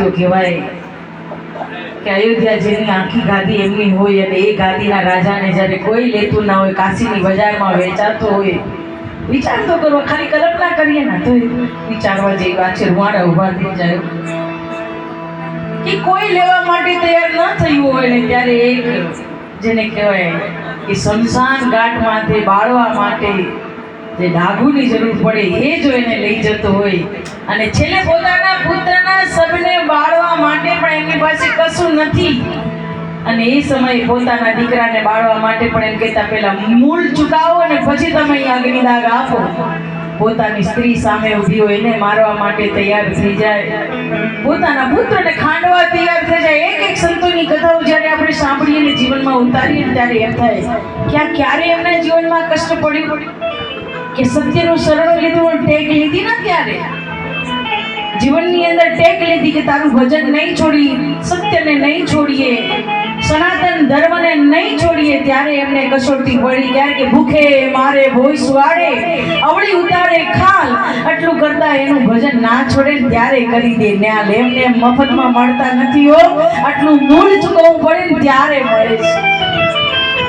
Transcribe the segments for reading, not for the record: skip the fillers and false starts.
જો કહેવાય કે અયોધ્યા જેની આખી ગાદી એમની હોય અને એ ગાદીના રાજાને જ્યારે કોઈ લેતું ના હોય, કાશીની બજારમાં વેચાતો હોય, વિચાર તો કરો, ખાલી કલ્પના કરીએ ને તો વિચારવા જેવી વાત છે. રૂવાડા ઉભા થઈ જાય કે કોઈ લેવા માટે તૈયાર ન થયું હોય ને ત્યારે એક જેને કહેવાય કે શમશાન ઘાટમાંથી બાળવા માટે જે ડાઘુની જરૂર પડે એ જો એને લઈ જતો હોય અને છેલ્લે પોતાના પુત્રના સબને બાળવા માટે પણ એમની પાસે કશું નથી અને એ સમયે પોતાના દીકરાને બાળવા માટે પણ એમ કહેતા પહેલા મૂળ ચૂકાવો અને પછી તમે અહીં અગ્નિદાગ આપો. પોતાની સ્ત્રી સામે ઊભી હોય એને મારવા માટે તૈયાર થઈ જાય, પોતાના પુત્રને ખાંડવા તૈયાર થઈ જાય. એક સંતોની કથાઓ જ્યારે આપણે સાંભળીએ ને જીવનમાં ઉતારીએ ત્યારે એમ થાય કે આ ક્યારે એમના જીવનમાં કષ્ટ પડ્યું કે સત્યનું શરણ લીધું, ટેક લીધી ને ત્યારે જીવનની અંદર ટેક લીધી કે તારું ભજન નહીં છોડી, સત્યને નહીં છોડીએ, સનાતન ધર્મને નહીં છોડીએ, ત્યારે એમને કસોટી પડી. ત્યારે કે ભૂખે મારે ભોય સુવાડે, અવળી ઉતારે ખાલ, આટલું કરતા એનું ભજન ના છોડે ત્યારે કરી દે ન્યાલ. એમને મફતમાં મળતા નથી હો, આટલું મૂળ ચૂકવવું પડે ને ત્યારે મળે છે.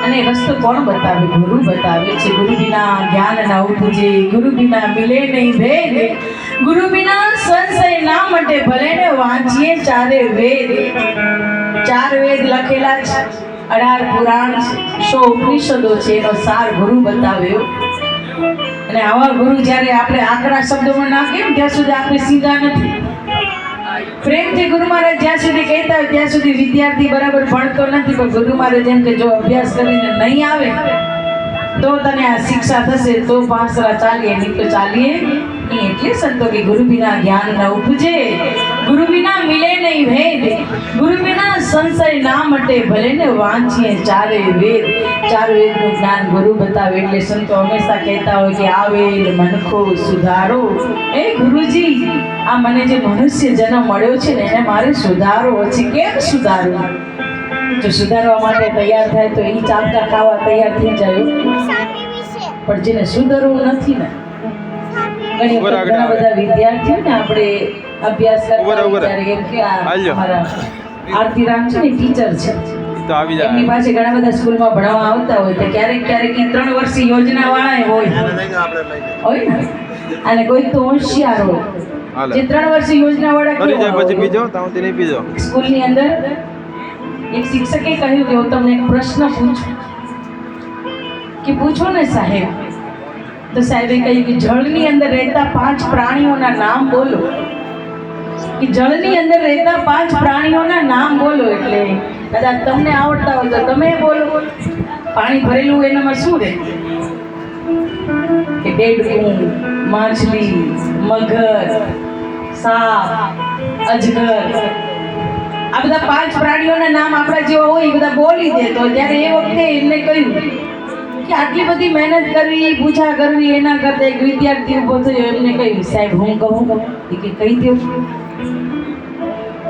અને રસ્તો કોણ બતાવે? ગુરુ બતાવે છે. ગુરુ વિના જ્ઞાન ના ઉપજે, ગુરુ વિના મિલે નહીં ભેદ, ગુરુ વિના સંશય ના મટે, ભલે ને વાંચીએ ચારે વેદ. 4 વેદ લખેલા છે, 18 પુરાણ છે, 100 ઉપનિષદો છે, એનો સાર ગુરુ બતાવ્યો. અને આવા ગુરુ જ્યારે આપણે આકરા શબ્દોમાં નાખીએ ત્યાં સુધી આપણે સીધા નથી. પ્રેમથી ગુરુ મહારાજ જ્યાં સુધી કહેતા હોય ત્યાં સુધી વિદ્યાર્થી બરાબર ભણતો નથી, પણ ગુરુ મહારાજ એમ કે જો અભ્યાસ કરીને નહીં આવે તો તને આ શિક્ષા થશે, તો પાંસરા ચાલીએ, નહીં તો ચાલીએ નહીં. એટલે સંતો કે ગુરુ વિના જ્ઞાન ન ઉપજે, ગુરુ વિના મિલે નહીં ભેદ, ગુરુ વિના સંશય ના મટે, ભલે ને વાંચીએ ચારે વેદ. 4 વેદનું જ્ઞાન ગુરુ બતાવે. એટલે સંતો હંમેશા કહેતા હોય કે આ વેદ મનખો સુધારો. એ ગુરુજી, આ મને જે મનુષ્ય જન્મ મળ્યો છે ને એને મારે સુધારવો છે. કેમ સુધારવો? જો સુધારવા માટે તૈયાર થાય તો એ ચાપકા ખાવા તૈયાર થઈ જાય, પણ જેને સુધારવું નથી ને, ઘણા બધા વિદ્યાર્થીઓ ને આપણે અભ્યાસ કરતા ત્યારે એમ કે અમારા આરતીરામ છે ને ટીચર છે, એમની પાસે ઘણા બધા સ્કૂલમાં ભણવા આવતા હોય તો ક્યારેક 3 વર્ષની યોજના વાળા હોય ને, અને કોઈ તો હોશિયાર હોય જે 3 વર્ષની યોજના વાળા. સ્કૂલની અંદર એક શિક્ષકે કહ્યું કે હું તમને એક પ્રશ્ન પૂછું કે પૂછો ને સાહેબ. તો સાહેબે કહ્યું કે જળની અંદર રહેતા 5 પ્રાણીઓના નામ બોલો. કે જળની અંદર રહેતા 5 પ્રાણીઓના નામ બોલો. એટલે કદાચ તમને આવડતા હોય તો તમે બોલો. પાણી ભરેલું એનામાં શું રહે? કે ડેડકું, માછલી, મગર, સાપ, અજગર, આ બધા 5 પ્રાણીઓના નામ આપણા જેવા હોય એ બધા બોલી દે. તો ત્યારે એ વખતે એમને કહ્યું કે આટલી બધી મહેનત કરવી, પૂછા કરવી, એના કરતા એક વિદ્યાર્થી ઉભો થયો, એમને કહ્યું સાહેબ હું કહું. એ કે કહી દો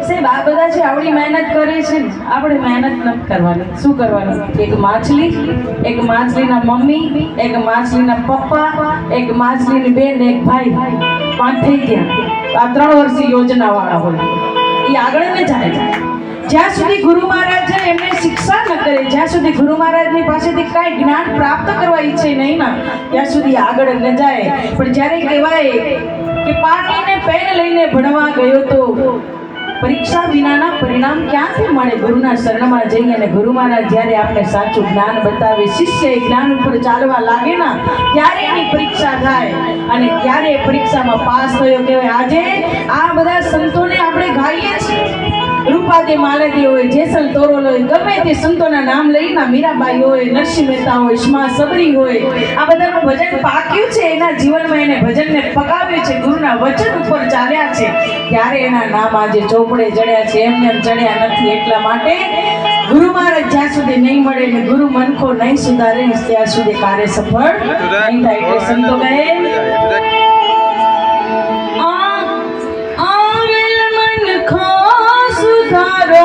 સાહેબ, આ બધા છે આવડી મહેનત કરે છે ને, આપણે મહેનત નથી કરવાની. શું કરવાનું? એક માછલી, એક માછલીના મમ્મી, એક માછલીના પપ્પા, એક માછલીની બેન, એક ભાઈ, 5 થઈ ગયા. આ 3 વર્ષની યોજના વાળા હોય એ આગળ ન જાય. જ્યાં સુધી ગુરુ મહારાજ એમને શિક્ષા ન કરે, જ્યાં સુધી ગુરુ મહારાજની પાસેથી કાંઈ જ્ઞાન પ્રાપ્ત કરવા ઈચ્છે નહીં ના, ત્યાં સુધી આગળ ન જાય. પણ જ્યારે કહેવાય કે પાટીને પેન લઈને ભણવા ગયો તો પરીક્ષા વિનાના પરિણામ ક્યાંથી મળે? ગુરુના શરણમાં જઈ અને ગુરુ મહારાજ જ્યારે આપણે સાચું જ્ઞાન બતાવે, શિષ્ય જ્ઞાન ઉપર ચાલવા લાગે ના, ત્યારે એની પરીક્ષા થાય અને ત્યારે પરીક્ષામાં પાસ થયો. કહેવાય આજે આ બધા સંતોને આપણે ગાઈએ છીએ, રૂપાદે માલદે હોય, જેસલ તોરલ હોય, ગમે તે સંતોના નામ લઈને, મીરાબાઈ હોય, નરસિંહ મહેતા હોય, શ્મા સબરી હોય, આ બધાનું ભજન પાક્યું છે. એના જીવનમાં એને ભજનને પકાવ્યું છે, ગુરુના વચન ઉપર ચાલ્યા છે, ત્યારે એના નામ આજે ચોપડે ચડ્યા છે. એમને એમ ચડ્યા નથી. એટલા માટે ગુરુ મહારાજ જ્યાં સુધી નહીં મળે ને ગુરુ મનખો નહીં સુધારે ત્યાં સુધી કાર્ય સફળ નહીં થાય. એટલે સંતો કહે સુધારો